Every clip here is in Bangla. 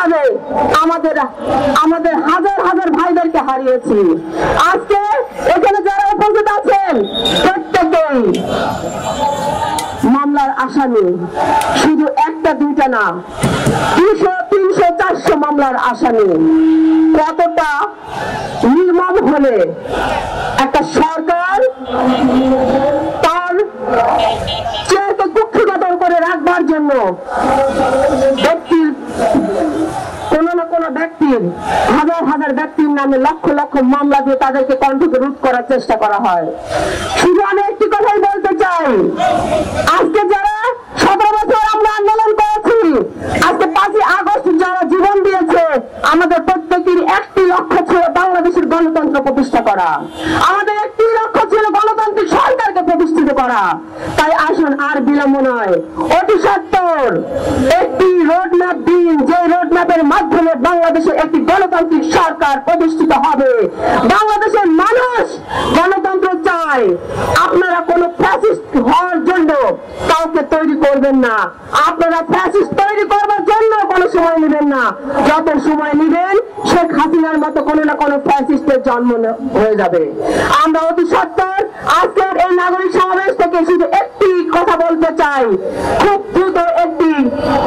সংগ্রামে আমাদের আমাদের হাজার হাজার ভাইদেরকে হারিয়েছি। আজকে এখানে যারা উপস্থিত আছেন প্রত্যেকেই মামলার আসামি, শুধু একটা দুইটা না, 200, 300, 400 মামলার আসামি। কতটা নির্মম হলে একটা সরকার তার চেয়ারকে কুক্ষিগত করে রাখবার জন্য ব্যক্তির কোন না কোন ব্যক্তির হাজার হাজার ব্যক্তির নামে লক্ষ লক্ষ মামলা দিয়ে তাদেরকে কণ্ঠকে রোধ করার চেষ্টা করা হয়। শুধু আমি একটি কথাই বলতে চাই, আজকে যারা 17 বছর আমরা আন্দোলন করেছি, আজকে 5ই আগস্ট যারা জীবন দিয়েছে, আমাদের প্রত্যেকের একটি লক্ষ্য ছিল বাংলাদেশের গণতন্ত্র প্রতিষ্ঠা করা, আমাদের একটি লক্ষ্য ছিল গণতান্ত্রিক সরকারকে প্রতিষ্ঠিত করা। তাই আসুন আর বিলম্ব নয়, অতি সত্বর একটি রোডম্যাপ দিন, যে রোডম্যাপের মাধ্যমে বাংলাদেশের একটি গণতান্ত্রিক সরকার প্রতিষ্ঠিত হবে। বাংলাদেশের মানুষ গণতন্ত্র চায়। আপনারা কোন ফ্যাসিস্ট হওয়ার জন্য কাউকে তৈরি করবেন না, আপনারা ফ্যাসিস্ট তৈরি করবার জন্য কোনো সময় নেবেন না। যত সময় নেবেন শেখ হাসিনার মতো কোনো না কোনো ফ্যাসিস্টের জন্ম হয়ে যাবে। আমরা অতি সত্বর আজকের এই নাগরিক সমাবেশ থেকে শুধু একটি কথা বলতে চাই, খুব দ্রুত একটি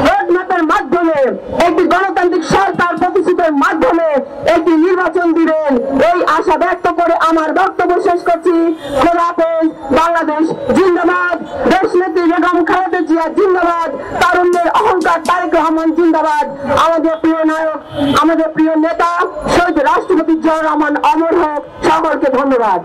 রোডম্যাপের মাধ্যমে, একটি গণতান্ত্রিক সরকার প্রতিষ্ঠিতের মাধ্যমে একটি নির্বাচন দিবেন, এই আশা ব্যক্ত করে আমার বক্তব্য শেষ করছি। খোদা হাফেজ। বাংলাদেশ জিন্দাবাদ। দেশনেত্রী বেগম খালেদা জিয়া জিন্দাবাদ। তারুণ্যের অহংকার তারেক রহমান জিন্দাবাদ। আমাদের প্রিয় নায়ক, আমাদের প্রিয় নেতা শহীদ রাষ্ট্রপতি জিয়াউর রহমান অমর হোক। সকলকে ধন্যবাদ।